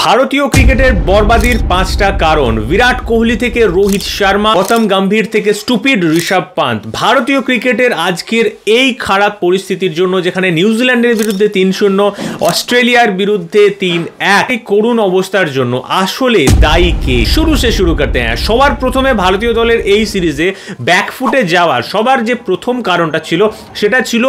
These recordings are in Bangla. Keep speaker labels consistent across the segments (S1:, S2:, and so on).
S1: ভারতীয় ক্রিকেটের বরবাদির 5টা কারণ। বিরাট কোহলি থেকে রোহিত শর্মা, গৌতম গম্ভীর থেকে স্টুপিড ঋষভ পান্ত। ভারতীয় ক্রিকেটের আজকের এই খারাপ পরিস্থিতির জন্য, যেখানে নিউজিল্যান্ডের বিরুদ্ধে 3-0, অস্ট্রেলিয়ার বিরুদ্ধে 3-1, এই করুণ অবস্থার জন্য আসলে দায়ী কে? শুরু করতে হ্যাঁ, সবার প্রথমে ভারতীয় দলের এই সিরিজে ব্যাকফুটে যাওয়ার সবার যে প্রথম কারণটা ছিল, সেটা ছিল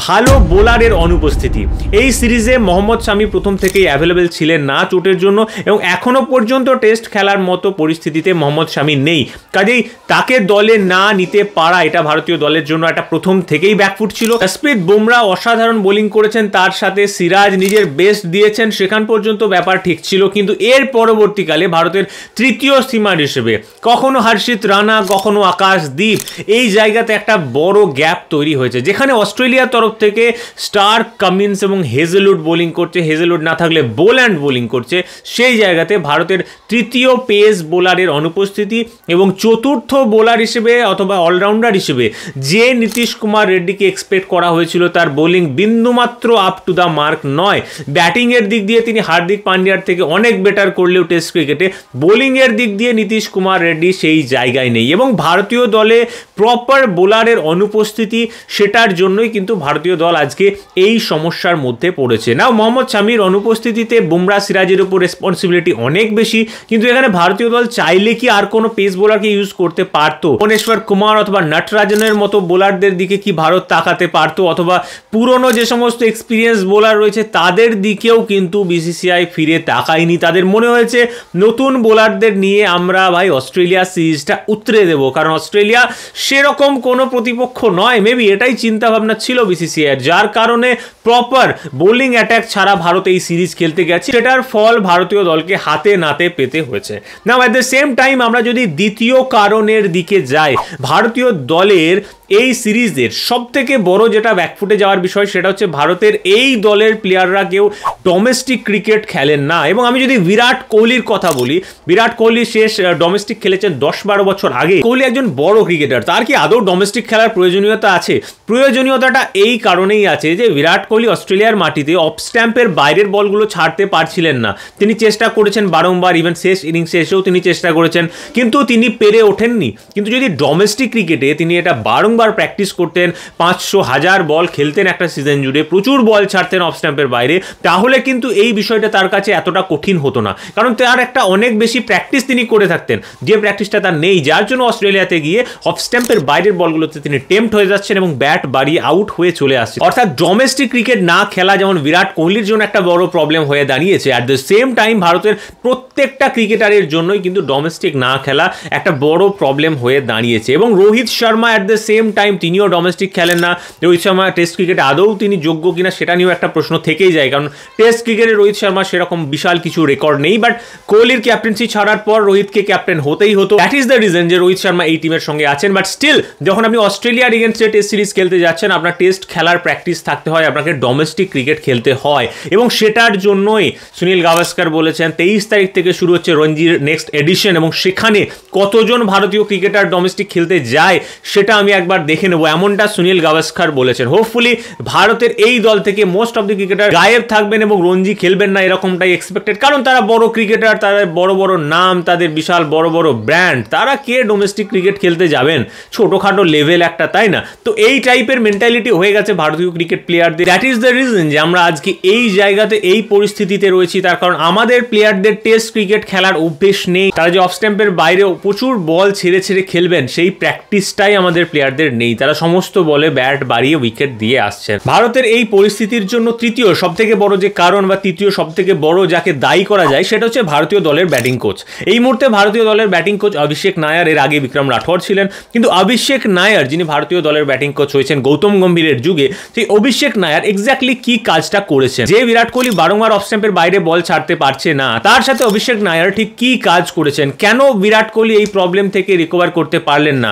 S1: ভালো বোলারের অনুপস্থিতি। এই সিরিজে মোহাম্মদ শামি প্রথম থেকেই অ্যাভেলেবেল ছিলেন না চোটের জন্য, এবং এখনো পর্যন্ত টেস্ট খেলার মতো পরিস্থিতিতে মোহাম্মদ শামি নেই। কাজেই তাকে দলে না নিতে পারা, এটা ভারতীয় দলের জন্য একটা প্রথম থেকেই ব্যাকফুট ছিল। জসপ্রীত বুমরা অসাধারণ বোলিং করেছেন, তার সাথে সিরাজ নিজের বেস্ট দিয়েছেন, সেখান পর্যন্ত ব্যাপার ঠিক ছিল। কিন্তু এর পরবর্তীকালে ভারতের তৃতীয় সীমার হিসেবে কখনো হর্ষিত রানা, কখনো আকাশদীপ, এই জায়গাতে একটা বড় গ্যাপ তৈরি হয়েছে, যেখানে অস্ট্রেলিয়ার তরফ থেকে স্টার্ক, কামিন্স এবং হেজেলউড বোলিং করছে, হেজেলউড না থাকলে বোল্যান্ড বোলিং করছে। সেই জায়গাতে ভারতের তৃতীয় পেস বোলারের অনুপস্থিতি এবং চতুর্থ বোলার হিসেবে অথবা অলরাউন্ডার হিসেবে যে নীতিশ কুমার রেড্ডিকে এক্সপেক্ট করা হয়েছিল, তার বোলিং বিন্দুমাত্র আপ টু দ্য মার্ক নয়। ব্যাটিংয়ের দিক দিয়ে তিনি হার্দিক পান্ডিয়ার থেকে অনেক বেটার করলেও টেস্ট ক্রিকেটে বোলিংয়ের দিক দিয়ে নীতিশ কুমার রেড্ডি সেই জায়গায় নেই, এবং ভারতীয় দলে প্রপার বোলারের অনুপস্থিতি, সেটার জন্যই কিন্তু ভারতীয় দল আজকে এই সমস্যার মধ্যে পড়েছে। না, মোহাম্মদ শামির অনুপস্থিতিতে বুমরা, সিরাজের উপর রেসপন্সিবিলিটি অনেক বেশি, কিন্তু এখানে ভারতীয় দল চাইলে কি আর কোনো পেস বোলারকে ইউজ করতে পারতো? ভুবনেশ্বর কুমার অথবা নটরাজনের মতো বোলারদের দিকে কি ভারত তাকাতে পারতো? অথবা পুরনো যে সমস্ত এক্সপিরিয়েন্স বোলার রয়েছে তাদের দিকেও কিন্তু বিসিসিআই ফিরে তাকায়নি। তাদের মনে হয়েছে নতুন বোলারদের নিয়ে আমরা ভাই অস্ট্রেলিয়া সিরিজটা উতরে দেবো, কারণ অস্ট্রেলিয়া সেরকম কোনো প্রতিপক্ষ নয়। মেবি এটাই চিন্তা ভাবনা ছিল বিসিসিআই, যার কারণে প্রপার বোলিং অ্যাটাক ছাড়া ভারত এই সিরিজ খেলতে গেছে, সেটার ফল ভারতীয় দলকে হাতে নাতে পেতে হয়েছে। Now at the same time আমরা যদি দ্বিতীয় কারণের দিকে যাই, ভারতীয় দলের এই সিরিজের সব থেকে বড় যেটা ব্যাকফুটে যাওয়ার বিষয়, সেটা হচ্ছে ভারতের এই দলের প্লেয়াররা কেউ ডোমেস্টিক ক্রিকেট খেলেন না। এবং আমি যদি বিরাট কোহলির কথা বলি, বিরাট কোহলি শেষ ডোমেস্টিক খেলেছেন 10-12 বছর আগে। কোহলি একজন বড় ক্রিকেটার, তার কি আদৌ ডোমেস্টিক খেলার প্রয়োজনীয়তা আছে? প্রয়োজনীয়তাটা এই কারণেই আছে যে বিরাট কোহলি অস্ট্রেলিয়ার মাটিতে অফ স্ট্যাম্পের বাইরের বলগুলো ছাড়তে পারছিলেন না। তিনি চেষ্টা করেছেন বারংবার, ইভেন শেষ ইনিংসে এসেও তিনি চেষ্টা করেছেন, কিন্তু তিনি পেরে ওঠেননি। কিন্তু যদি ডোমেস্টিক ক্রিকেটে তিনি এটা বারংবার প্র্যাকটিস করতেন, 500-1000 বল খেলতেন একটা সিজন জুড়ে, প্রচুর বল ছাড়তেন অফ স্ট্যাম্পের বাইরে, তাহলে কিন্তু এই বিষয়টা তার কাছে এতটা কঠিন হতো না, কারণ তার একটা অনেক বেশি প্র্যাকটিস তিনি করে থাকতেন, যে প্র্যাকটিসটা তার নেই, যার জন্য অস্ট্রেলিয়াতে গিয়ে অফ স্ট্যাম্পের বাইরের বলগুলোতে তিনি টেম্পট হয়ে যাচ্ছেন এবং ব্যাট বাড়িয়ে আউট হয়ে চলে আসছে। অর্থাৎ ডোমেস্টিক ক্রিকেট না খেলা যেমন বিরাট কোহলির জন্য একটা বড় প্রবলেম হয়ে দাঁড়িয়েছে, অ্যাট দ্য সেম টাইম ভারতের প্রত্যেকটা ক্রিকেটারের জন্যই কিন্তু ডোমেস্টিক না খেলা একটা বড় প্রবলেম হয়ে দাঁড়িয়েছে। এবং Rohit Sharma at the same time তিনিও ডোমেস্টিক খেলেন না। রোহিত শর্মা টেস্ট ক্রিকেটে আদৌ তিনি যোগ্য কিনা সেটা নিয়েও একটা প্রশ্ন থেকেই যায়, কারণ টেস্ট ক্রিকেটে রোহিত শর্মা সেরকম বিশাল কিছু রেকর্ড নেই। বাট কোহলির ক্যাপ্টেন্সি ছাড়ার পর রোহিতকে ক্যাপ্টেন হতেই হতো। দ্যাট ইজ দ্য রিজন যে রোহিত শর্মা এই টিমের সঙ্গে আছেন। বাট স্টিল, যখন আপনি অস্ট্রেলিয়ার এগেনস্টে টেস্ট সিরিজ খেলতে যাচ্ছেন, আপনার টেস্ট খেলার প্র্যাকটিস থাকতে হয়, আপনাকে ডোমেস্টিক ক্রিকেট খেলতে হয়, এবং সেটার জন্যই সুনীল গাভাস্কার বলেছেন 23 তারিখ থেকে শুরু হচ্ছে রঞ্জির নেক্সট এডিশন, এবং সেখানে কতজন ভারতীয় ক্রিকেটার ডোমেস্টিক খেলতে যায় সেটা আমি একবার দেখে নেব, এমনটা সুনীল গাভাস্কার বলেছেন। হোপফুলি ভারতের এই দল থেকে মোস্ট অফ দি ক্রিকেটার গায়েব থাকবেন এবং রঞ্জি খেলবেন না, এরকমটাই এক্সপেক্টেড, কারণ তারা বড় ক্রিকেটার, তাদের বড় বড় নাম, তাদের বিশাল বড় বড় ব্র্যান্ড, তারা কে ডোমেস্টিক ক্রিকেট খেলতে যাবেন? ছোটখাটো লেভেল একটা, তাই না? তো এই টাইপের মেন্টালিটি হয়ে গেছে ভারতীয় ক্রিকেট প্লেয়ারদের। দ্যাট ইজ দ্য রিজন যে আমরা আজকে এই জায়গাতে, এই পরিস্থিতিতে রয়েছি, তার কারণ আমাদের প্লেয়ারদের টেস্ট ক্রিকেট খেলার অভ্যেস নেই। তারা যে অফ স্ট্যাম্পের বাইরেও প্রচুর বল ছেড়ে ছেড়ে খেলবেন, সেই প্র্যাকটিসটাই আমাদের প্লেয়ারদের নেই। তারা সমস্ত বলে ব্যাট বাড়িয়ে উইকেট দিয়ে আসছেন। ভারতের এই পরিস্থিতির জন্য তৃতীয় সবথেকে বড় যে কারণ, বা তৃতীয় সবথেকে বড় যাকে দায়ী করা যায়, সেটা হচ্ছে ভারতীয় দলের ব্যাটিং কোচ। এই মুহূর্তে ভারতীয় দলের ব্যাটিং কোচ অভিষেক নায়ার, এর আগে বিক্রম রাঠোর ছিলেন, কিন্তু অভিষেক নায়ার যিনি ভারতীয় দলের ব্যাটিং কোচ হয়েছেন গৌতম গম্ভীরের যুগে, সেই অভিষেক নায়ার এক্স্যাক্টলি কি কাজটা করেছেন? যে বিরাট কোহলি বারংবার অফ স্ট্যাম্পের বাইরে বল ছাড়তে পারছে না, তার সাথে অভিষেক নায়ার ঠিক কি কাজ করেছেন? কেন বিরাট কোহলি এই প্রবলেম থেকে রিকভার করতে পারলেন না?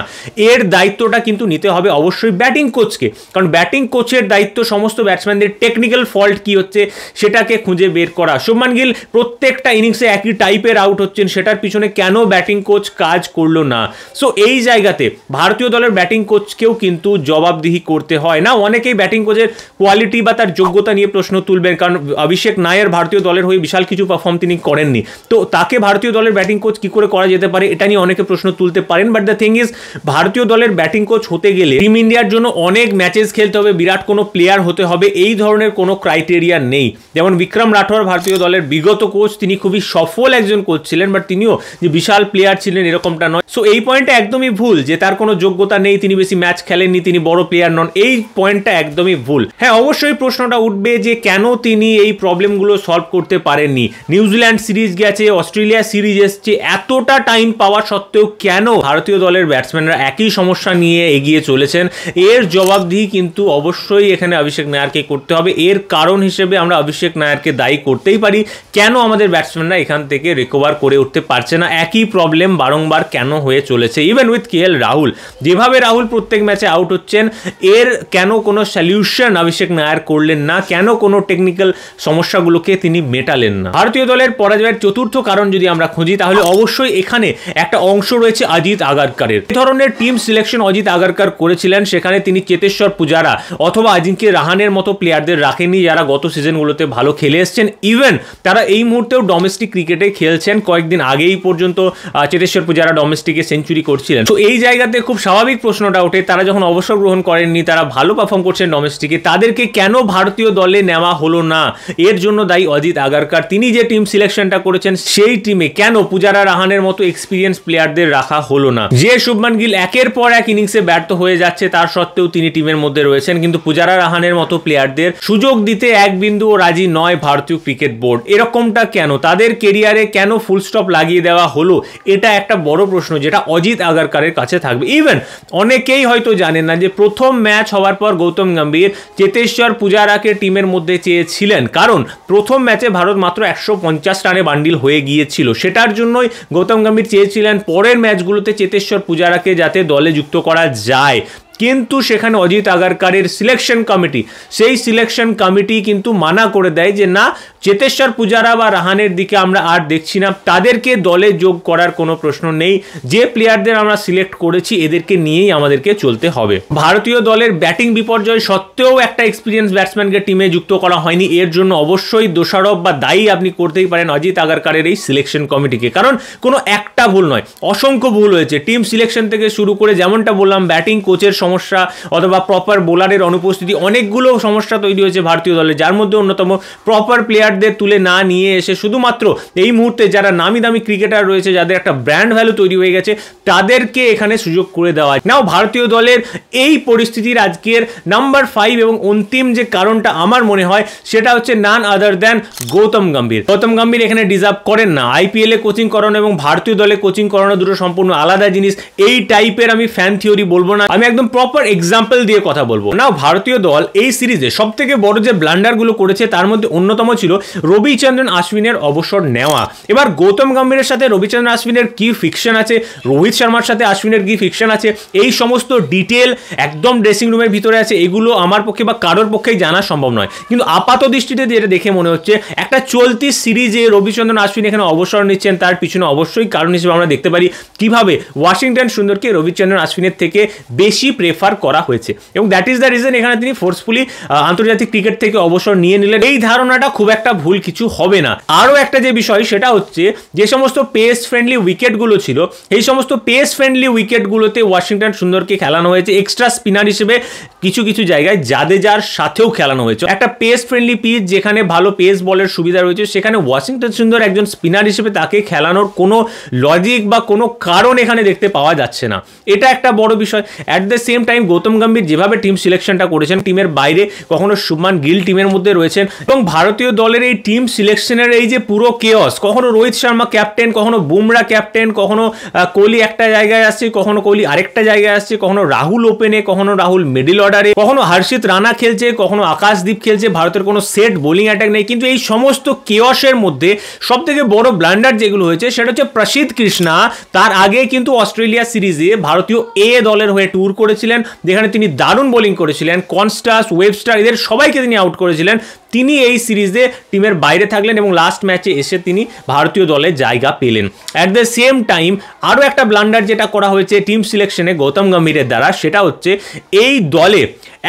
S1: এর দায়িত্বটা কিন্তু কিন্তু নিতে হবে অবশ্যই ব্যাটিং কোচকে, কারণ ব্যাটিং কোচের দায়িত্ব সমস্ত ব্যাটসম্যানদের টেকনিক্যাল ফল্ট কি হচ্ছে সেটাকে খুঁজে বের করা। শুভমান গিল প্রত্যেকটা ইনিংসে একই টাইপের আউট হচ্ছেন, সেটার পিছনে কেন ব্যাটিং কোচ কাজ করলো না? সো এই জায়গাতে ভারতীয় দলের ব্যাটিং কোচকেও কিন্তু জবাবদিহি করতে হয় না। অনেকেই ব্যাটিং কোচের কোয়ালিটি বা তার যোগ্যতা নিয়ে প্রশ্ন তুলবেন, কারণ অভিষেক নায়ার ভারতীয় দলের হয়ে বিশাল কিছু পারফর্ম তিনি করেননি, তো তাকে ভারতীয় দলের ব্যাটিং কোচ কি করে করা যেতে পারে এটা নিয়ে অনেকে প্রশ্ন তুলতে পারেন। বাট দ্য থিং ইজ, ভারতীয় দলের ব্যাটিং কোচ হতে গেলে টিম ইন্ডিয়ার জন্য অনেক ম্যাচেস খেলতে হবে, বিরাট কোনো প্লেয়ার হতে হবে, এই ধরনের কোনো ক্রাইটেরিয়া নেই। যেমন বিক্রম রাঠোর ভারতীয় দলের বিগত কোচ, তিনি খুবই সফল একজন কোচ ছিলেন, বাট তিনিও যে বিশাল প্লেয়ার ছিলেন এরকমটা নয়। সো এই পয়েন্টটা একদমই ভুল যে তার কোনো যোগ্যতা নেই, তিনি বেশি ম্যাচ খেলেননি, তিনি বড় প্লেয়ার নন, এই পয়েন্টটা একদমই ভুল। হ্যাঁ, অবশ্যই প্রশ্নটা উঠবে যে কেন তিনি এই প্রবলেমগুলো সলভ করতে পারেননি। নিউজিল্যান্ড সিরিজ গেছে, অস্ট্রেলিয়া সিরিজ এসছে, এতটা টাইম পাওয়া সত্ত্বেও কেন ভারতীয় দলের ব্যাটসম্যানরা একই সমস্যা নিয়ে এগিয়ে চলেছেন? এর জবাবদিহি কিন্তু অবশ্যই এখানে অভিষেক নায়ারকে করতে হবে। এর কারণ হিসেবে আমরা অভিষেক নায়ারকে দায়ী করতেই পারি, কেন আমাদের ব্যাটসম্যানরা এখান থেকে রিকভার করে উঠতে পারছে না, একই প্রবলেম বারংবার কেন হয়ে চলেছে। ইভেন উইথ KL রাহুল, যেভাবে রাহুল প্রত্যেক ম্যাচে আউট হচ্ছেন, এর কেন কোনো সলিউশন অভিষেক নায়ার করলেন না, কেন কোনো টেকনিক্যাল সমস্যাগুলোকে তিনি মেটালেন না? ভারতীয় দলের পরাজয়ের চতুর্থ কারণ যদি আমরা খুঁজি, তাহলে অবশ্যই এখানে একটা অংশ রয়েছে অজিত আগারকারের। এই ধরনের টিম সিলেকশন অজিত আগারকার করেছিলেন, সেখানে তিনি চেতেশ্বর পূজারা অথবা আজিঙ্কে রাহানের মতো প্লেয়ারদের রাখেননি, যারা গত সিজনগুলোতে ভালো খেলে এসছেন। ইভেন তারা এই মুহূর্তেও ডোমেস্টিক ক্রিকেটে খেলছেন, কয়েকদিন আগেই পর্যন্ত চেতেশ্বর পূজারা ডোমেস্টিকে সেঞ্চুরি করছিলেন। তো এই জায়গাতে খুব স্বাভাবিক প্রশ্নটা ওঠে, তারা যখন অবসর গ্রহণ করেননি, তারা ভালো পারফর্ম করছেন ডোমেস্টিকে, তাদেরকে কেন ভারতীয় দলে নেওয়া হলো না? এর জন্য দায়ী অজিত আগারকার। তিনি যে টিম সিলেকশনটা করেছেন, সেই টিমে কেন পূজারা রাহানের মতো এক্সপিরিয়েন্স প্লেয়ারদের রাখা হলো না? যে শুভমান গিল একের পর এক ইনিংসে ব্যর্থ হয়ে যাচ্ছে, তার সত্ত্বেও তিনি টিমের মধ্যে রয়েছেন, কিন্তু পূজারা রাহানের মতো প্লেয়ারদের সুযোগ দিতে এক বিন্দুও রাজি নয় ভারতীয় ক্রিকেট বোর্ড। এরকমটা কেন? তাদের কেরিয়ারে কেন ফুল স্টপ লাগিয়ে দেওয়া হলো? এটা একটা বড় প্রশ্ন, যেটা অজিত আগারকারের কাছে থাকবে। ইভেন অনেকেই হয়তো জানেন না যে প্রথম ম্যাচ হওয়ার পর গৌতম গম্ভীর চেতেশ্বর পূজারাকে টিমের মধ্যে চেয়েছিলেন, কারণ প্রথম ম্যাচে ভারত মাত্র 150 রানে বান্ডিল হয়ে গিয়েছিল। সেটার জন্যই গৌতম গম্ভীর চেয়েছিলেন পরের ম্যাচগুলোতে চেতেশ্বর পূজারাকে যাতে দলে যুক্ত করা যায়। কিন্তু সেখানে অজিত আগারকারের সিলেকশন কমিটি, সেই সিলেকশন কমিটি কিন্তু মানা করে দেয় যে না, চেতেশ্বর পূজারা বা রাহানের দিকে আমরা আর দেখছি না, তাদেরকে দলে যোগ করার কোনো প্রশ্ন নেই, যে প্লেয়ারদের আমরা সিলেক্ট করেছি এদেরকে নিয়েই আমাদেরকে চলতে হবে। ভারতীয় দলের ব্যাটিং বিপর্যয় সত্ত্বেও একটা এক্সপিরিয়েন্স ব্যাটসম্যানকে টিমে যুক্ত করা হয়নি, এর জন্য অবশ্যই দোষারোপ বা দায়ী আপনি করতেই পারেন অজিত আগারকারের এই সিলেকশন কমিটিকে, কারণ কোনো একটা ভুল নয়, অসংখ্য ভুল হয়েছে। টিম সিলেকশন থেকে শুরু করে, যেমনটা বললাম, ব্যাটিং কোচের সমস্যা অথবা প্রপার বোলারের অনুপস্থিতি, অনেকগুলো সমস্যা তৈরি হয়েছে ভারতীয় দলে, যার মধ্যে অন্যতম প্রপার প্লেয়ারদের তুলে না নিয়ে এসে শুধুমাত্র এই মুহূর্তে যারা নামি দামি ক্রিকেটার রয়েছে, যাদের একটা ব্র্যান্ড ভ্যালু তৈরি হয়ে গেছে, তাদেরকে এখানে সুযোগ করে দেওয়া। নাও ভারতীয় দলের এই পরিস্থিতির আজকের নাম্বার 5 এবং অন্তিম যে কারণটা আমার মনে হয়, সেটা হচ্ছে নান আদার দ্যান গৌতম গম্ভীর। গৌতম গম্ভীর এখানে ডিজার্ভ করেন না। IPL এ কোচিং করানো এবং ভারতীয় দলে কোচিং করানো দুটো সম্পূর্ণ আলাদা জিনিস। এই টাইপের আমি ফ্যান থিওরি বলবো না, আমি একদম প্রপার এক্সাম্পল দিয়ে কথা বলবো। না, ভারতীয় দল এই সিরিজে সব থেকে বড় যে ব্লান্ডারগুলো করেছে, তার মধ্যে অন্যতম ছিল রবিচন্দ্রন অশ্বিনের অবসর নেওয়া। এবার গৌতম গম্ভীরের সাথে রবিচন্দ্রন অশ্বিনের কি ফিকশন আছে, রোহিত শর্মার সাথে অশ্বিনের কি ফিকশন আছে, এই সমস্ত ডিটেল একদম ড্রেসিং রুমের ভিতরে আছে, এগুলো আমার পক্ষে বা কারোর পক্ষেই জানা সম্ভব নয়। কিন্তু আপাত দৃষ্টিতে যেটা দেখে মনে হচ্ছে, একটা চলতি সিরিজে রবিচন্দ্রন অশ্বিন এখানে অবসর নিচ্ছেন, তার পিছনে অবশ্যই কারণ হিসেবে আমরা দেখতে পারি কিভাবে ওয়াশিংটন সুন্দরকে রবিচন্দ্রন অশ্বিনের থেকে বেশি প্রেফার করা হয়েছে, এবং দ্যাট ইজ দ্য রিজন এখানে তিনি ফোর্সফুলি আন্তর্জাতিক ক্রিকেট থেকে অবসর নিয়ে নিলেন। এই ধারণাটা খুব একটা ভুল কিছু হবে না। আরও একটা যে বিষয়, সেটা হচ্ছে যে সমস্ত পেস ফ্রেন্ডলি উইকেটগুলো ছিল, এই সমস্ত পেস ফ্রেন্ডলি উইকেটগুলোতে ওয়াশিংটন সুন্দরকে খেলানো হয়েছে এক্সট্রা স্পিনার হিসেবে, কিছু কিছু জায়গায় জাদেজার সাথেও খেলানো হয়েছে। একটা পেস ফ্রেন্ডলি পিচ যেখানে ভালো পেস বলের সুবিধা রয়েছে, সেখানে ওয়াশিংটন সুন্দর একজন স্পিনার হিসেবে তাকে খেলানোর কোনো লজিক বা কোনো কারণ এখানে দেখতে পাওয়া যাচ্ছে না। এটা একটা বড় বিষয়। At the same time Gautam Gambhir যেভাবে টিম সিলেকশনটা করেছেন, টিমের বাইরে কখনো শুভমান গিল টিমের মধ্যে রয়েছেন, এবং ভারতীয় দলের এই টিম সিলেকশনের এই যে পুরো কেওস, কখনো রোহিত শর্মা ক্যাপ্টেন, কখনো বুমরা ক্যাপ্টেন, কখনো কোহলি একটা জায়গায় আসছে, কখনো কোহলি আরেকটা জায়গায় আসছে, কখনো রাহুল ওপেনে, কখনো রাহুল মিডল অর্ডারে, কখনো হর্ষিত রানা খেলছে, কখনো আকাশদীপ খেলছে, ভারতের কোনো সেট বোলিং অ্যাটাক নেই। কিন্তু এই সমস্ত কেওসের মধ্যে সব থেকে বড় ব্লান্ডার যেগুলো হয়েছে, সেটা হচ্ছে প্রসিদ্ধ কৃষ্ণা। তার আগে কিন্তু অস্ট্রেলিয়া সিরিজে ভারতীয় দলের হয়ে ট্যুর করেছিল, করেছিলেন, যেখানে তিনি দারুণ বোলিং করেছিলেন। কনস্টাস, ওয়েবস্টার এদের সবাইকে তিনি আউট করেছিলেন। তিনি এই সিরিজে টিমের বাইরে থাকলেন এবং লাস্ট ম্যাচে এসে তিনি ভারতীয় দলে জায়গা পেলেন। অ্যাট দ্য সেম টাইম আরও একটা ব্লান্ডার যেটা করা হয়েছে টিম সিলেকশনে গৌতম গম্ভীরের দ্বারা, সেটা হচ্ছে এই দলে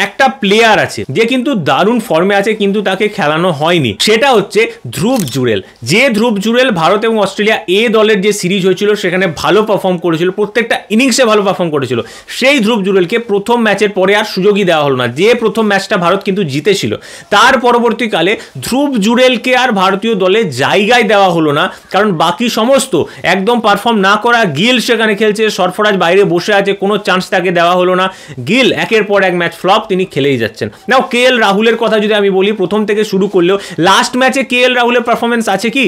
S1: একটা প্লেয়ার আছে যে কিন্তু দারুণ ফর্মে আছে কিন্তু তাকে খেলানো হয়নি, সেটা হচ্ছে ধ্রুব জুরেল। যে ধ্রুব জুরেল ভারত এবং অস্ট্রেলিয়া এ দলের যে সিরিজ হয়েছিল সেখানে ভালো পারফর্ম করেছিল, প্রত্যেকটা ইনিংসে ভালো পারফর্ম করেছিল। সেই ধ্রুব জুরেলকে প্রথম ম্যাচের পরে আর সুযোগই দেওয়া হলো না, যে প্রথম ম্যাচটা ভারত কিন্তু জিতেছিল। তার পরবর্তীকালে ধ্রুব জুরেলকে আর ভারতীয় দলে জায়গায় দেওয়া হলো না, কারণ বাকি সমস্ত একদম পারফর্ম না করা গিল সেখানে খেলছে, সরফরাজ বাইরে বসে আছে, কোনো চান্স তাকে দেওয়া হলো না। গিল একের পর এক ম্যাচ ফ্লপ, তিনি খেলেই যাচ্ছেন। নাও কে এল রাহুলের কথা যদি আমি বলি, প্রথম থেকে শুরু করলেও লাস্ট ম্যাচে কে এল রাহুলের পারফরমেন্স আছে কি?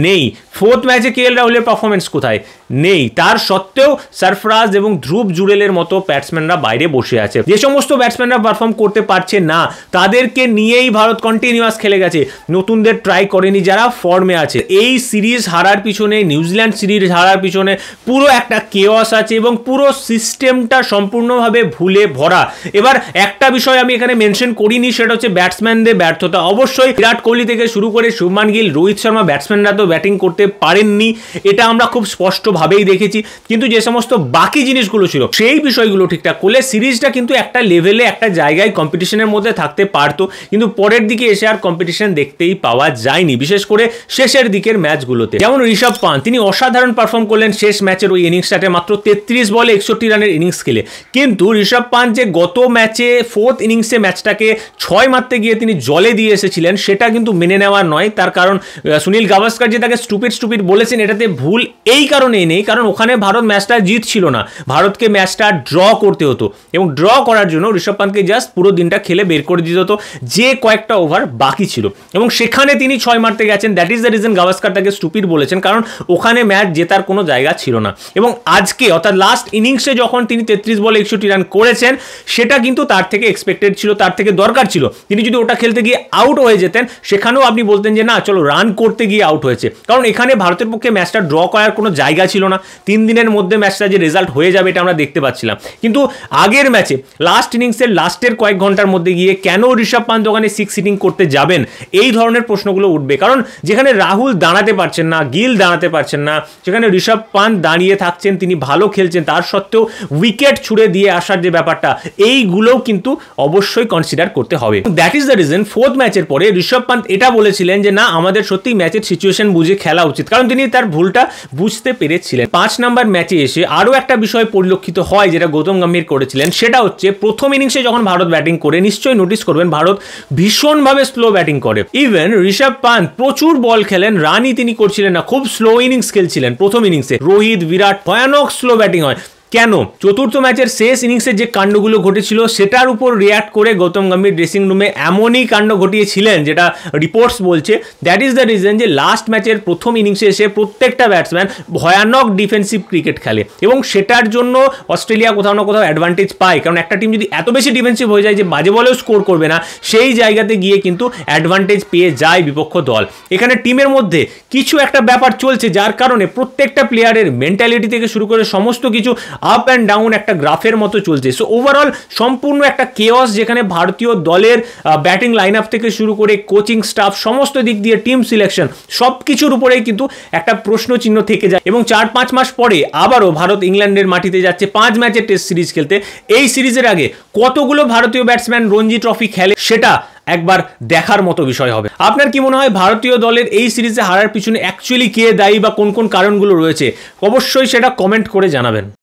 S1: নেই। ফোর্থ ম্যাচে কে এল রাহুলের পারফরমেন্স কোথায়? নেই। তার সত্ত্বেও সরফরাজ এবং ধ্রুব জুরেলের মতো ব্যাটসম্যানরা বাইরে বসে আছে। যে সমস্ত ব্যাটসম্যানরা পারফর্ম করতে পারছে না তাদেরকে নিয়েই ভারত কন্টিনিউয়াস খেলে গেছে, নতুনদের ট্রাই করেনি যারা ফর্মে আছে। এই সিরিজ হারার পিছনে, নিউজিল্যান্ড সিরিজ হারার পিছনে পুরো একটা কেওয়াস আছে এবং পুরো সিস্টেমটা সম্পূর্ণভাবে ভুলে ভরা। এবার একটা বিষয় আমি এখানে মেনশন করিনি, সেটা হচ্ছে ব্যাটসম্যানদের ব্যর্থতা। অবশ্যই বিরাট কোহলি থেকে শুরু করে শুভমান গিল, রোহিত শর্মা ব্যাটসম্যানরা তো ব্যাটিং করতে পারেননি, এটা আমরা খুব স্পষ্টভাবেই দেখেছি। কিন্তু যে সমস্ত বাকি জিনিসগুলো ছিল সেই বিষয়গুলো ঠিকঠাক করলে সিরিজটা কিন্তু একটা লেভেলে, একটা জায়গায় কম্পিটিশনের মধ্যে থাকতে পারতো। কিন্তু পরের দিকে এসে আর কম্পিটিশন দেখতেই পাওয়া যায়নি, বিশেষ করে শেষের দিকের ম্যাচগুলোতে। যেমন ঋষভ পান্থ, তিনি অসাধারণ পারফর্ম করলেন শেষ ম্যাচের ওই ইনিংসটাতে, মাত্র 33 বলে 61 রানের ইনিংস খেলে। কিন্তু ঋষভ পান্থ যে গত ম্যাচে ফোর্থ ইনিংসে ম্যাচটাকে 6 মারতে গিয়ে তিনি জলে দিয়ে এসেছিলেন, সেটা কিন্তু মেনে নেওয়ার নয়। তার কারণ সুনীল গাভাস্কার যে তাকে স্টুপিড বলেছেন, এটাতে ভুল এই কারণেই নেই কারণ ওখানে ভারত ম্যাচটা জিতছিল না, ভারতকে ম্যাচটা ড্র করতে হতো এবং ড্র করার জন্য ঋষভ পান্থকে জাস্ট পুরো দিনটা খেলে বের করে দিতে হতো, যে কয়েকটা ওভার বাকি ছিল এবং সেখানে তিনি 6 মারতে গেছেন। That is the reason Gavaskar তাকে স্টুপিড বলেছেন, কারণ ওখানে ম্যাচ জেতার কোনো জায়গা ছিল না। এবং আজকে অর্থাৎ লাস্ট ইনিংসে যখন তিনি 33 বলে 61 রান করেছেন, সেটা কিন্তু তার থেকে এক্সপেক্টেড ছিল, তার থেকে দরকার ছিল। তিনি যদি ওটা খেলতে গিয়ে আউট হয়ে যেতেন, সেখানেও আপনি বলতেন যে না চলো রান করতে গিয়ে আউট হয়েছে, কারণ এখানে ভারতের পক্ষে ম্যাচটা ড্র করার কোনো জায়গা ছিল না। 3 দিনের মধ্যে ম্যাচটা যে রেজাল্ট হয়ে যাবে এটা আমরা দেখতে পাচ্ছিলাম। কিন্তু আগের ম্যাচে লাস্ট ইনিংসের লাস্টের কয়েক ঘন্টার মধ্যে গিয়ে কেন ঋষভ পান্থ ওখানে 6 হিটিং করতে যাবেন, এই ধরনের প্রশ্নগুলো উঠবে। কারণ যেখানে রাহুল দাঁড়াতে পারছেন না, গিল দাঁড়াতে পারছেন না, সেখানে ঋষভ পান্থ দাঁড়িয়ে থাকছেন, তিনি ভালো খেলছেন, তার সত্ত্বেও উইকেট ছুড়ে দিয়ে আসার যে ব্যাপারটা, এইগুলোও কিন্তু অবশ্যই কনসিডার করতে হবে। That is the reason fourth ম্যাচের পরে ঋষভ পান্থ এটা বলেছিলেন যে না আমাদের সত্যি ম্যাচের সিচুয়েশন বুঝে খেলা উচিত, কারণ তিনি তার ভুলটা বুঝতে পেরেছিলেন। 5 নাম্বার ম্যাচে এসে আরও একটা বিষয় পরিলক্ষিত হয় যেটা গৌতম গম্ভীর করেছিলেন, সেটা হচ্ছে প্রথম ইনিংসে যখন ভারত ব্যাটিং করে, নিশ্চয়ই নোটিস করবেন ভারত ভীষণভাবে স্লো ব্যাটিং করে। ইভেন ঋষভ পান্থ প্রচুর বল খেলেন, রানই তিনি করছিলেন না, খুব স্লো ইনিংস খেলছিলেন প্রথম ইনিংসে। রোহিত, বিরাট ভয়ানক স্লো ব্যাটিং হয়। কেন? চতুর্থ ম্যাচের শেষ ইনিংসে যে কাণ্ডগুলো ঘটেছিল সেটার উপর রিয়াক্ট করে গৌতম গম্ভীর ড্রেসিং রুমে এমনই কাণ্ড ঘটিয়েছিলেন যেটা রিপোর্টস বলছে। দ্যাট ইজ দ্য রিজন যে লাস্ট ম্যাচের প্রথম ইনিংসে এসে প্রত্যেকটা ব্যাটসম্যান ভয়ানক ডিফেন্সিভ ক্রিকেট খেলে এবং সেটার জন্য অস্ট্রেলিয়া কোথাও না কোথাও অ্যাডভান্টেজ পায়। কারণ একটা টিম যদি এত বেশি ডিফেন্সিভ হয়ে যায় যে বাজে বলেও স্কোর করবে না, সেই জায়গাতে গিয়ে কিন্তু অ্যাডভান্টেজ পেয়ে যায় বিপক্ষ দল। এখানে টিমের মধ্যে কিছু একটা ব্যাপার চলছে যার কারণে প্রত্যেকটা প্লেয়ারের মেন্টালিটি থেকে শুরু করে সমস্ত কিছু আপ অ্যান্ড ডাউন একটা গ্রাফের মতো চলছে। সো ওভারঅল সম্পূর্ণ একটা কেওয়াস, যেখানে ভারতীয় দলের ব্যাটিং লাইন আপ থেকে শুরু করে কোচিং স্টাফ, সমস্ত দিক দিয়ে টিম সিলেকশন, সব কিছুর উপরেই কিন্তু একটা প্রশ্ন চিহ্ন থেকে যায়। এবং 4-5 মাস পরে আবারও ভারত ইংল্যান্ডের মাটিতে যাচ্ছে 5 ম্যাচের টেস্ট সিরিজ খেলতে। এই সিরিজের আগে কতগুলো ভারতীয় ব্যাটসম্যান রঞ্জি ট্রফি খেলে সেটা একবার দেখার মতো বিষয় হবে। আপনার কি মনে হয় ভারতীয় দলের এই সিরিজে হারার পিছনে অ্যাকচুয়ালি কে দায়ী বা কোন কোন কারণগুলো রয়েছে? অবশ্যই সেটা কমেন্ট করে জানাবেন।